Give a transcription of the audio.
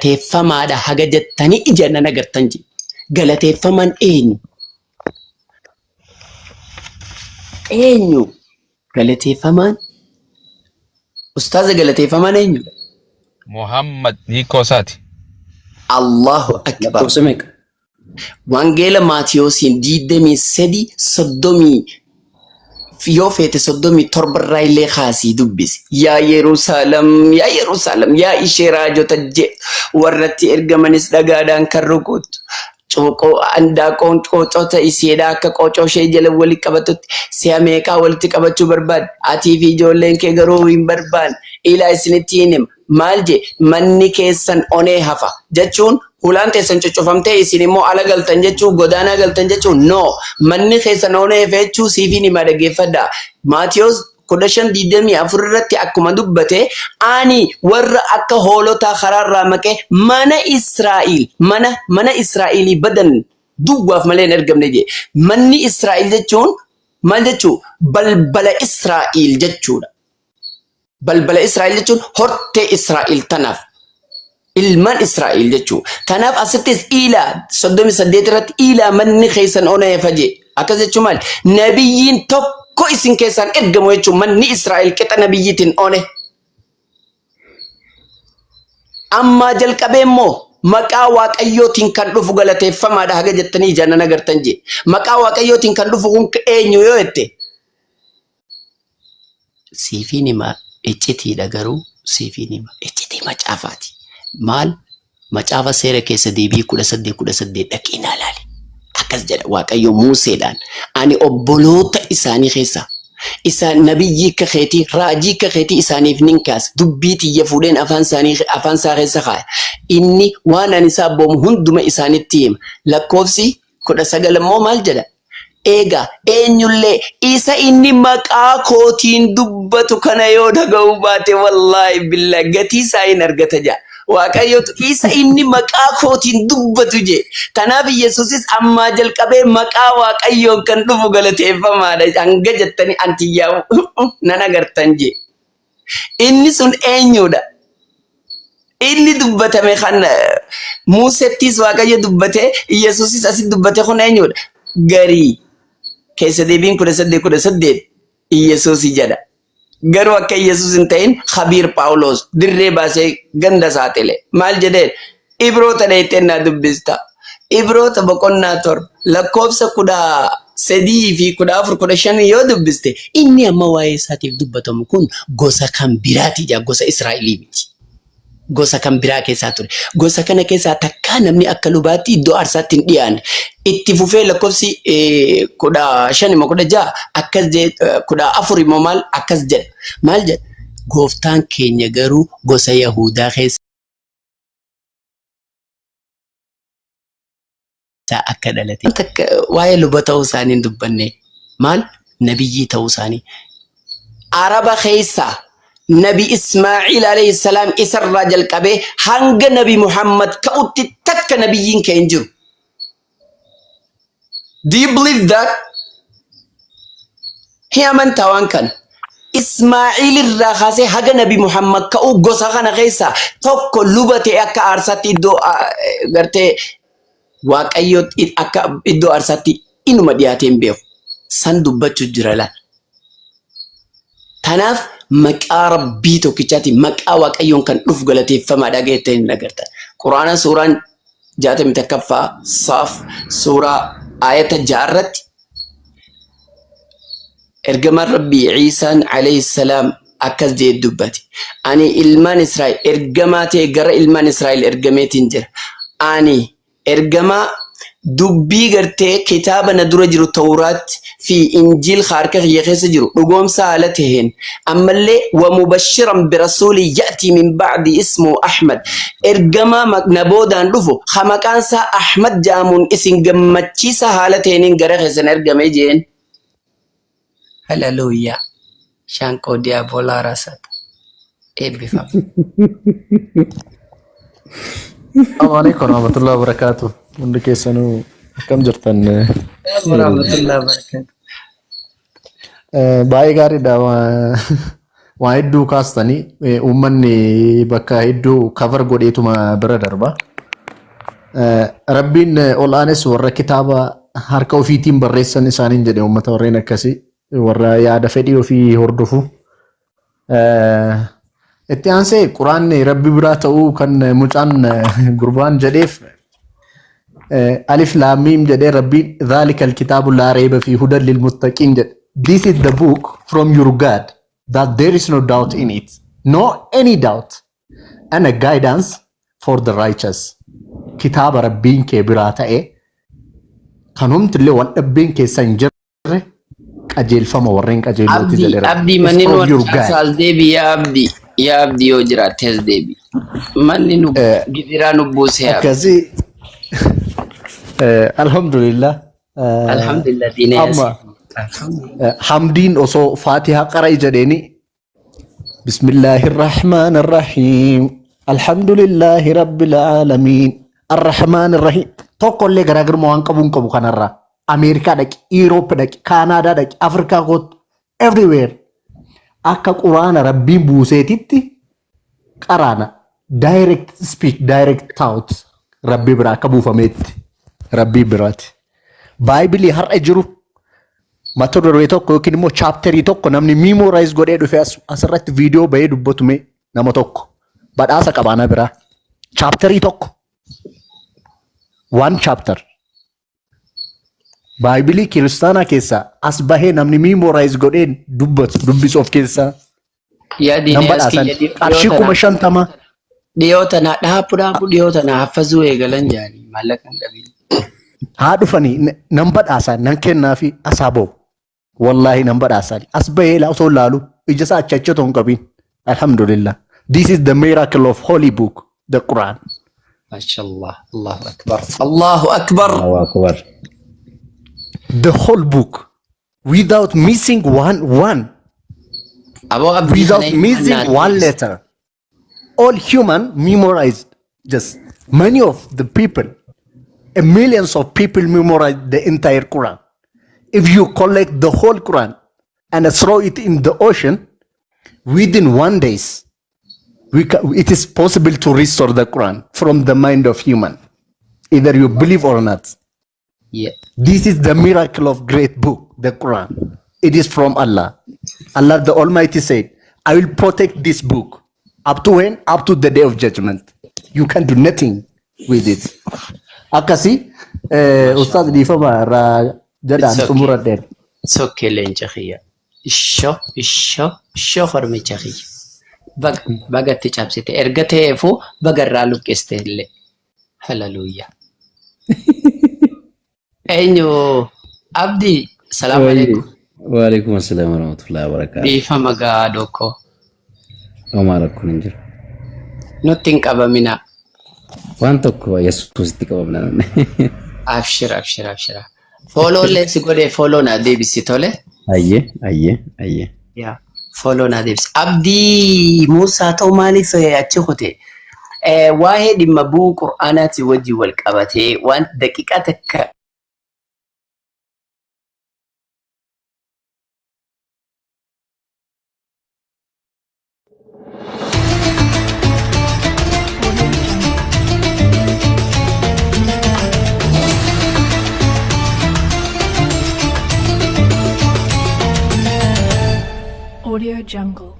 galateeffamaadha haga jettanii ija nan agartan je. Galateeffamaan eenyu? Eenyu? Galateeffamaan? Ustaaza galateeffamaan eenyu? Muhammad Nikosaati. Allahu akbar. Wangeela Maatiyoosiin 23:30 yoo feete 37 illee kaasii dubbisi. Yaa Yerusaalem, yaa Yerusaalem, yaa ishee raajota je warratti ergamanis dhagaadhaan kan rukutu. Coqoo andaaqoon qocoota iseedhaa akka qocoo ishee jala walitti qabatutti si'a meeqaa walitti qabachuu barbaadde? Atii fi ijoolleen kee garuu hin barbaanne. Ilaa isinitti hin hima. Maal je manni keessan onee hafa jechuun hulaan teessan coccofamtee isin immoo ala galtan jechuun godaanaa galtan jechuun no manni keessan onee hafa jechuu siifin hima dhaggeeffadha. Maatiyoos 15:24 irratti akkuma dubbate ani warra akka hoolotaa karaarraa maqee mana Israa'ilii badan duwwaaf malee hin ergamne je. Manni Israa'il jechuun maal jechuu? Balbala Israa'il jechuudha. Balbala Israa'il jechuun hortee Israa'il tanaaf ilmaan Israa'il jechuu. Tanaaf asittis ilaa 38 irratti ilaa manni keessan onee hafa je. Akkas jechuun maali? Nabiyyiin tokko isin keessaan ergamu jechuun manni Israa'il qixa nabiyyiitiin one. Amma jalqabee immoo maqaa waaqayyootiin kan dhufu galateeffamaadha haga jettanii ijaan nan agartan je. Maqaa waaqayyootiin kan dhufu kun eenyu yoo jette? Siifin hima iccitiidha garuu siifin hima iccitii macaafaati. Maal? Macaafa seera keessa deebii 18 dhaqiinaa ilaali. Akkas jedha waaqayyo Muuseedhaan ani obboloota isaanii keessa isaan nabiyyii akka keetii raajii akka keetii isaaniif nin kaasa dubbii tiyya fuudheen afaan isaa keessa kaaya. Inni waan ani isaa boomu hunduma isaanitti hima. Lakkoofsi 19 immoo maal jedha? Egaa eenyullee isa inni maqaa kootiin dubbatu kana yoo dhaga'uu baate wallaahi billaa gatii isaa hin argata jedha. Waaqayyotu isa inni maqaa kootiin dubbatu je. Tanaaf Yesuusis ammaa jalqabee maqaa waaqayyoon kan dhufu galateeffamaadha. Hanga jettanii antiyyaa nan agartan je. Inni sun eenyudha? Inni dubbatame kan Muusettis waaqayyo dubbate Yesuusis asit dubbate kun eenyudha? Garii keessa deebiin 18 Yesuusi jedha. Garuu akka Yesuus hin ta'in Khabiir Phaawulos dirree baasee ganda saaxile. Maal jedheen? Ibroota dheettennaa dubbista. Ibroota boqonnaa 7 lakkoofsa 13 fi 14 15 yoo dubbiste inni amma waa'ee isaatiif dubbatamu kun gosa kan biraati jaa gosa Israa'elii miti. Gosa kan biraa keessaa ture. Gosa kana keessaa takkaa namni akka lubaatti iddoo aarsaatti hin dhiyaanne. Itti fufee lakkoofsi 15 akkas jedha 14 immoo maal akkas jedha. Maal jedha? Gooftaan keenya garuu gosa Yahudaa keessaa akka dhalate. Waa'ee luba ta'uu isaanii hin dubbanne. Maal? Nabiyyii ta'uu isaanii. Araba keessaa Nabi Ismaa'il alayhi salaam isarraa jalqabee hanga Nabi Muhammad ka'utti takka nabiyyiin kee hin jiru. Do you believe that? Amantaa waan kana. Ismaa'il irraa kaasee haga Nabi Muhammad ka'u gosa kana keessaa tokko luba ta'e akka aarsaatti iddoo gartee waaqayyo akka iddoo aarsaatti inuma dhiyaatee hin beeku. San dubbachuu jira laal. Tanaaf maqaa rabbii tokkichaati maqaa waaqayyoon kan dhufu galateeffamaadha geettanii hin agartan. Quraana suuraan 61ffaa Saaf suuraa ayata 6 irratti ergamaan rabbii Ciisaan alayhi salaam akkas jedhe dubbate. Ani ilmaan Israa'el ergamaa ta'e gara ilmaan Israa'el ergameetiin jira. Ani ergamaa dubbii gartee kitaaba na dura jiru Tawraat fi Injiil harka kiyya keessa jiru dhugoomsa haala taheen ammallee wa mubashiran birasuuli ya'tii min ba'di ismu Ahmad ergamaa na boodaan dhufu maqaansaa Ahmad jaamuun isin gammachiisa haala taheeniin gara keessan ergame jeen. Hallelujah. Shaanqoo diiyaaboolaa raasata. Eebbifama. Assalamu alaikum warahmatullahi wabarakatuh. Hundi keessanuu akkam jirtan? Warahmatullahi wabarakatuh. Baay'ee gaariidha. waa hedduu kaastanii uummanni bakka hedduu cover godheetuma bira darba. Rabbiin ol aanes warra kitaaba harka ofiitiin barreessan isaaniin jedhe uummata warreen akkasii warra yaada fedhii ofii hordofu. Itti aansee quraanni rabbi biraa ta'uu kan mucaan gurbaan jedheef alif laam miim jedhee rabbiin dhaalikal kitaabu laa rayba fiihi hudan lilmuttaqiin jedhe. This is the book from your God that there is no doubt in it, no any doubt, and a guidance for the righteous. Kitaaba rabbiin kee biraa ta'e kan humtillee waan dhabbiin keessa hin jirre qajeelfama warreen qajeelooti jedhe. Abdii manni nu as deebi yaa abdii yoo jiraattes deebi. Manni nu gidiraa nu buusee akkasii alhamdulillah. Alhamdulillah diinee amma hamdiin osoo faatihaa qaraa jedheeni bismillahir rahmanir rahim alhamdulillahi rabbil alamin arrahmanir rahim tokkollee garaagarummaa waan qabu kanarraa Ameerikaa dhaqi, Europe dhaqi, Kanaadaa dhaqi, Afrikaa gootu everywhere akka quraana rabbiin buuseetitti qaraana direct speech direct thought rabbi biraa akka buufameetti rabbi biraati. Baayibilii har'a jiru mata duree tokko yookiin immoo chaapterii tokko namni memorize godhee dhufe asirratti viidiyoo bahee dubbatume nama tokko badhaasa qabaana biraa chaapterii tokko one chapter Baayibilii kiristaanaa keessaa as bahee namni memorize godhee dubbisu of keessaa nama badhaasan qarshii 50,000 dhiyoota na dhaabu dhiyoota na hafazuu eegalan jaanii maallaqa hin dhabiin. haa dhufanii nan badhaasan nan kennaa fi asaa ba'u wallahi nan badhaasan as bahee osoo laalu ija isaa achi hin qabin. Alhamdulillah, this is the miracle of holy book, the Quran. Mashallah, Allahu Akbar, Allahu Akbar, Allahu Akbar. The whole book without missing one without missing one letter. All human memorized, just many of the people, millions of people memorized the entire Quran. If you collect the whole Quran and throw it in the ocean, within 1 day, it is possible to restore the Quran from the mind of human, either you believe or not. Yeah. This is the miracle of great book, the Quran. It is from Allah. Allah the Almighty said, I will protect this book. Up to when? Up to the day of judgment. You can do nothing with it. Akasi, Ustaz Difama Jadan Sumuradden. Sokke leenca khiyya. Isho hormicha khiyya. Bagatti cabsite erga ta'eefu bagarraa luqqiste illee. Hallelujah. Eenyu Abdii salaamu alaikum. Wa alaikum assalam wa rahmatullahi wa barakatuh. Dhiifama gaa doko. Omar akkun hin jiru. Nutti hin qabamina. Waan tokko Yesuusitti qabamna. Abshira. Follow let's go de follow na deebisi tole. Ayye. Yeah. Follow na deebisi. Abdii Musaa ta'u maaliif achi kute? Waa'ee dhimma bu'uu Qur'aanaatti wajji wal qabatee waan daqiiqaa takka Audio Jungle.